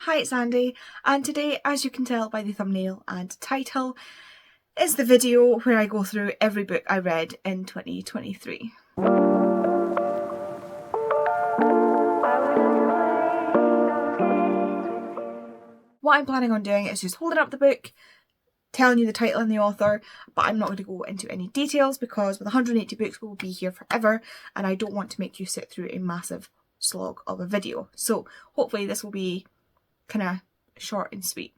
Hi, it's Andy, and today, as you can tell by the thumbnail and title, is the video where I go through every book I read in 2023. What I'm planning on doing is just holding up the book, telling you the title and the author, but I'm not going to go into any details because with 180 books we'll be here forever and I don't want to make you sit through a massive slog of a video. So hopefully this will be kind of short and sweet.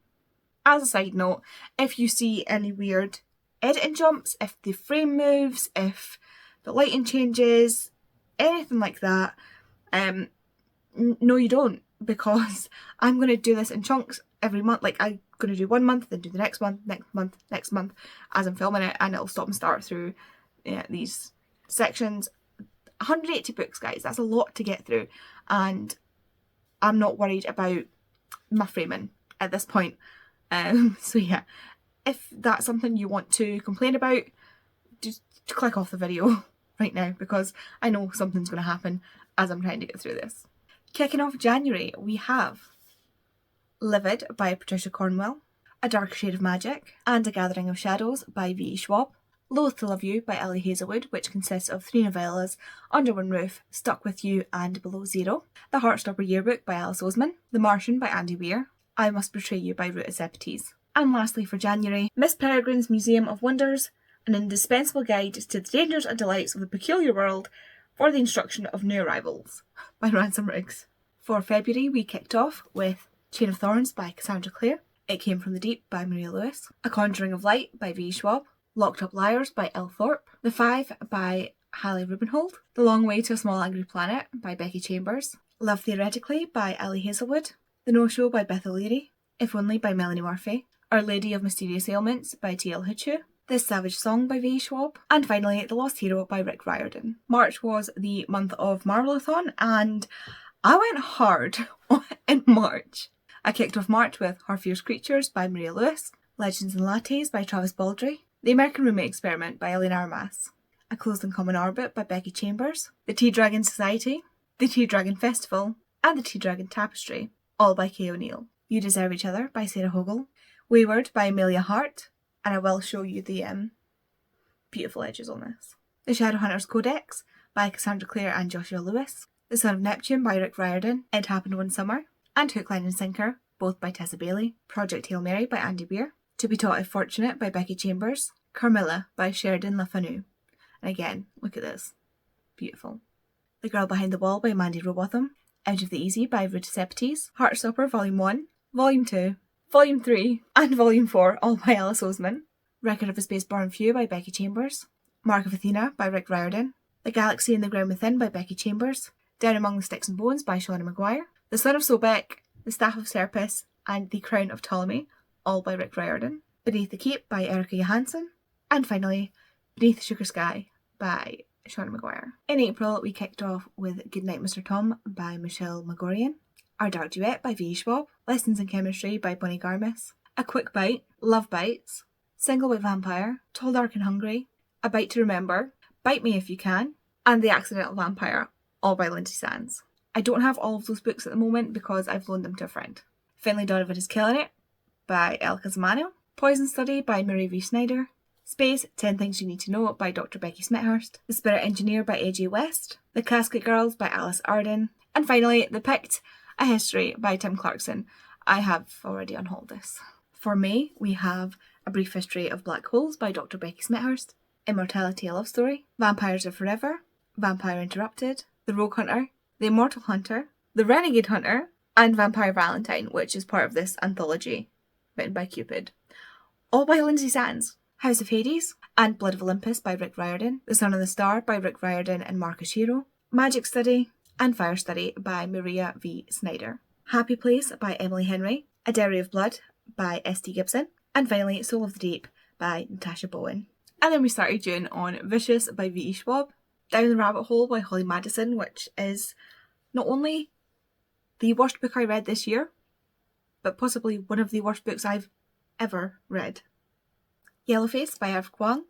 As a side note, if you see any weird editing jumps, if the frame moves, if the lighting changes, anything like that, no you don't, because I'm going to do this in chunks every month. Like I'm going to do 1 month, then do the next month, next month as I'm filming it, and it'll stop and start through these sections. 180 books, guys, that's a lot to get through, and I'm not worried about my framing at this point. So yeah, if that's something you want to complain about, just click off the video right now because I know something's going to happen as I'm trying to get through this. Kicking off January, we have Livid by Patricia Cornwell, A Darker Shade of Magic, and A Gathering of Shadows by V.E. Schwab, Loath to Love You by Ellie Hazelwood, which consists of 3 novellas, Under One Roof, Stuck With You, and Below Zero, The Heartstopper Yearbook by Alice Oseman, The Martian by Andy Weir, I Must Betray You by Ruta Sepetys. And lastly for January, Miss Peregrine's Museum of Wonders, an indispensable guide to the dangers and delights of the peculiar world for the instruction of new arrivals by Ransom Riggs. For February, we kicked off with Chain of Thorns by Cassandra Clare, It Came From the Deep by Maria Lewis, A Conjuring of Light by V. Schwab, Locked Up Liars by Elle Thorpe, The Five by Hallie Rubenhold, The Long Way to a Small Angry Planet by Becky Chambers, Love Theoretically by Ellie Hazelwood, The No-Show by Beth O'Leary, If Only by Melanie Murphy, Our Lady of Mysterious Ailments by T.L. Hichu, This Savage Song by V. Schwab, and finally The Lost Hero by Rick Riordan. March was the month of Marvelathon and I went hard in March. I kicked off March with Her Fierce Creatures by Maria Lewis, Legends and Lattes by Travis Baldry, The American Roommate Experiment by Elaine Armas, A Closed and Common Orbit by Becky Chambers, The Tea Dragon Society, The Tea Dragon Festival, and The Tea Dragon Tapestry, all by Kay O'Neill. You Deserve Each Other by Sarah Hogel, Wayward by Amelia Hart, and I will show you the beautiful edges on this. The Shadowhunters Codex by Cassandra Clare and Joshua Lewis, The Son of Neptune by Rick Riordan, It Happened One Summer, and Hook, Line and Sinker, both by Tessa Bailey, Project Hail Mary by Andy Weir, To Be Taught If Fortunate by Becky Chambers, Carmilla by Sheridan Le Fanu. And again, look at this. Beautiful. The Girl Behind the Wall by Mandy Robotham, Out of the Easy by Ruta Sepetys, Heartstopper Volume 1, Volume 2, Volume 3, and Volume 4, all by Alice Oseman, Record of a Spaceborne Few by Becky Chambers, Mark of Athena by Rick Riordan, The Galaxy and the Ground Within by Becky Chambers, Down Among the Sticks and Bones by Shauna Maguire, The Son of Sobek, The Staff of Serpis, and The Crown of Ptolemy, all by Rick Riordan, Beneath the Keep by Erica Johansson, and finally, Beneath the Sugar Sky by Shauna Maguire. In April, we kicked off with Goodnight Mr. Tom by Michelle Magorian, Our Dark Duet by V. Schwab, Lessons in Chemistry by Bonnie Garmis, A Quick Bite, Love Bites, Single White Vampire, Tall, Dark and Hungry, A Bite to Remember, Bite Me If You Can, and The Accidental Vampire, all by Lindsay Sands. I don't have all of those books at the moment because I've loaned them to a friend. Finlay Donovan is Killing It by El Casamano, Poison Study by Marie V. Snyder, Space, 10 Things You Need to Know by Dr. Becky Smithurst, The Spirit Engineer by A.J. West, The Casket Girls by Alice Arden, and finally The Pict, A History by Tim Clarkson. I have already unhauled this. For May, we have A Brief History of Black Holes by Dr. Becky Smithurst, Immortality, A Love Story, Vampires Are Forever, Vampire Interrupted, The Rogue Hunter, The Immortal Hunter, The Renegade Hunter, and Vampire Valentine, which is part of this anthology written by Cupid, all by Lindsay Sands. House of Hades and Blood of Olympus by Rick Riordan, The Sun and the Star by Rick Riordan and Marcus Hero, Magic Study and Fire Study by Maria V. Snyder, Happy Place by Emily Henry, A Dairy of Blood by S.T. Gibson, and finally Soul of the Deep by Natasha Bowen. And then we started June on Vicious by V.E. Schwab, Down the Rabbit Hole by Holly Madison, which is not only the worst book I read this year, but possibly one of the worst books I've ever read. Yellowface by Irv Kwang,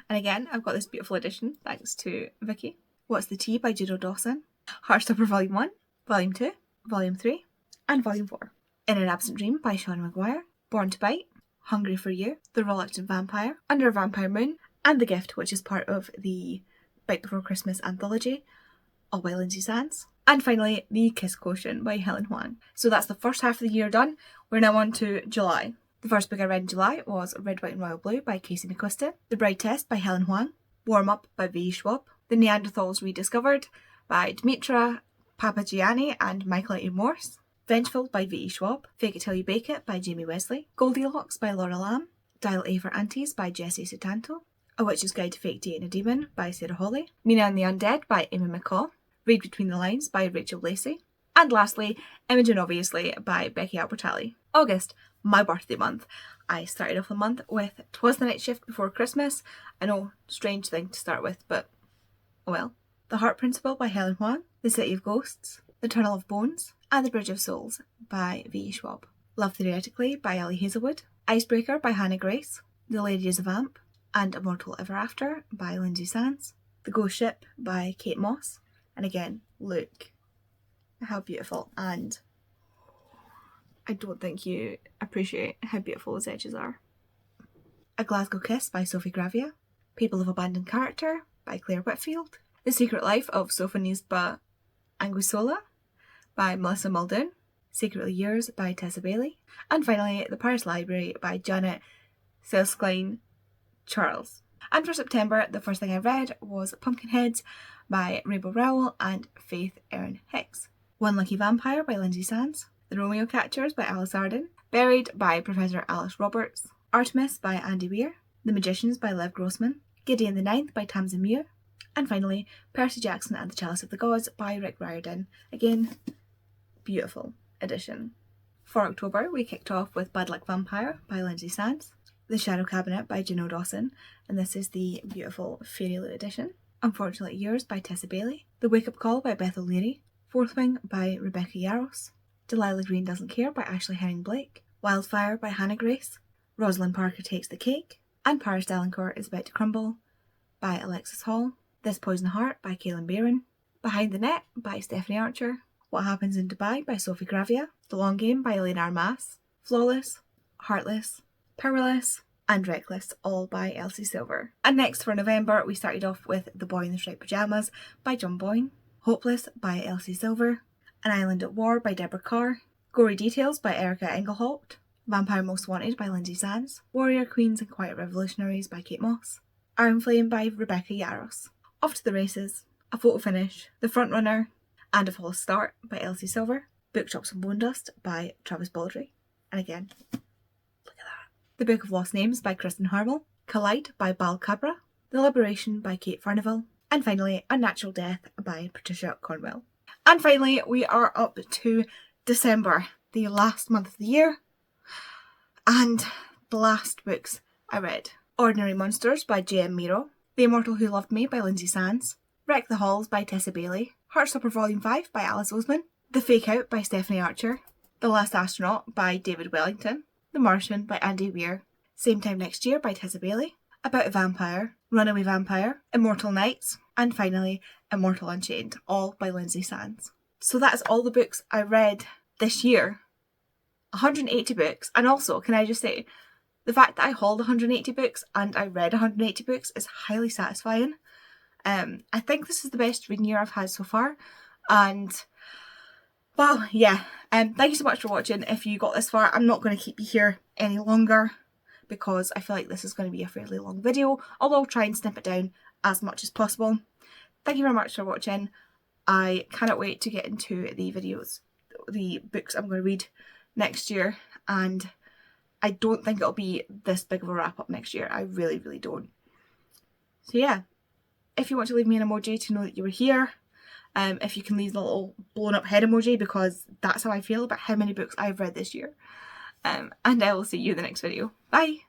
and again I've got this beautiful edition thanks to Vicky. What's the Tea by Judo Dawson, Heartstopper Volume 1, Volume 2, Volume 3, and Volume 4. In an Absent Dream by Shauna Maguire, Born to Bite, Hungry for You, The Reluctant Vampire, Under a Vampire Moon, and The Gift, which is part of the Bite Before Christmas anthology, all by Lindsay Sands. And finally, The Kiss Quotient by Helen Huang. So that's the first half of the year done. We're now on to July. The first book I read in July was Red, White and Royal Blue by Casey McQuiston, The Bride Test by Helen Huang, Warm Up by V. Schwab, The Neanderthals Rediscovered by Dimitra Papagianni and Michael A. Morse, Vengeful by V. Schwab, Fake It Till You Bake It by Jamie Wesley, Goldilocks by Laura Lamb, Dial A for Aunties by Jessie Sutanto, A Witch's Guide to Fake Dating a Demon by Sarah Hawley, Mina and the Undead by Amy McCaw, Read Between the Lines by Rachel Lacey, and lastly, Imogen Obviously by Becky Albertalli. August, my birthday month. I started off the month with 'Twas the Night Shift Before Christmas. I know, strange thing to start with, but oh well. The Heart Principle by Helen Huang, The City of Ghosts, The Tunnel of Bones, and The Bridge of Souls by V. Schwab. Love Theoretically by Ellie Hazelwood, Icebreaker by Hannah Grace, The Lady is a Vamp, and Immortal Ever After by Lindsay Sands, The Ghost Ship by Kate Moss, and again, look how beautiful, and I don't think you appreciate how beautiful those edges are. A Glasgow Kiss by Sophie Gravia, People of Abandoned Character by Claire Whitfield, The Secret Life of Sophonisba Anguissola by Melissa Muldoon, Secretly Yours by Tessa Bailey, and finally The Paris Library by Janet Selskline Charles. And for September, the first thing I read was Pumpkinheads by Rainbow Rowell and Faith Erin Hicks, One Lucky Vampire by Lindsay Sands, The Romeo Catchers by Alice Arden, Buried by Professor Alice Roberts, Artemis by Andy Weir, The Magicians by Lev Grossman, Gideon the Ninth by Tamsin Muir, and finally Percy Jackson and the Chalice of the Gods by Rick Riordan. Again, beautiful edition. For October, we kicked off with Bad Luck Vampire by Lindsay Sands, The Shadow Cabinet by Juno Dawson, and this is the beautiful Fairy Loot edition. Unfortunately Yours by Tessa Bailey, The Wake Up Call by Beth O'Leary, Fourth Wing by Rebecca Yaros, Delilah Green Doesn't Care by Ashley Herring Blake, Wildfire by Hannah Grace, Rosalind Parker Takes the Cake, and Paris Delacour is About to Crumble by Alexis Hall, This Poison Heart by Kaylin Barron, Behind the Net by Stephanie Archer, What Happens in Dubai by Sophie Gravia, The Long Game by Elaine Armas, Flawless, Heartless, Powerless, and Reckless, all by Elsie Silver. And next for November, we started off with The Boy in the Striped Pyjamas by John Boyne, Hopeless by Elsie Silver, An Island at War by Deborah Carr, Gory Details by Erica Engelholt, Vampire Most Wanted by Lindsay Sands, Warrior Queens and Quiet Revolutionaries by Kate Moss, Iron Flame by Rebecca Yaros, Off to the Races, A Photo Finish, The Front Runner, and A False Start by Elsie Silver, Bookshops and Bone Dust by Travis Baldry, and again, look at that. The Book of Lost Names by Kristen Harwell, Collide by Bal Cabra, The Liberation by Kate Furnivall, and finally Unnatural Death by Patricia Cornwell. And finally, we are up to December, the last month of the year, and the last books I read. Ordinary Monsters by J.M. Miro, The Immortal Who Loved Me by Lindsay Sands, Wreck the Halls by Tessa Bailey, Heartstopper Volume 5 by Alice Oseman, The Fake Out by Stephanie Archer, The Last Astronaut by David Wellington, The Martian by Andy Weir, Same Time Next Year by Tessa Bailey, About a Vampire, Runaway Vampire, Immortal Nights, and finally Immortal Unchained, all by Lindsay Sands. So that is all the books I read this year. 180 books, and also, can I just say, the fact that I hauled 180 books and I read 180 books is highly satisfying. I think this is the best reading year I've had so far, and well, yeah, thank you so much for watching. If you got this far, I'm not going to keep you here any longer because I feel like this is going to be a fairly long video, although I'll try and snip it down as much as possible. Thank you very much for watching. I cannot wait to get into the videos, the books I'm going to read next year, and I don't think it'll be this big of a wrap up next year. I really, really don't. So yeah, if you want to leave me an emoji to know that you were here, if you can leave the little blown up head emoji, because that's how I feel about how many books I've read this year. And I will see you in the next video. Bye!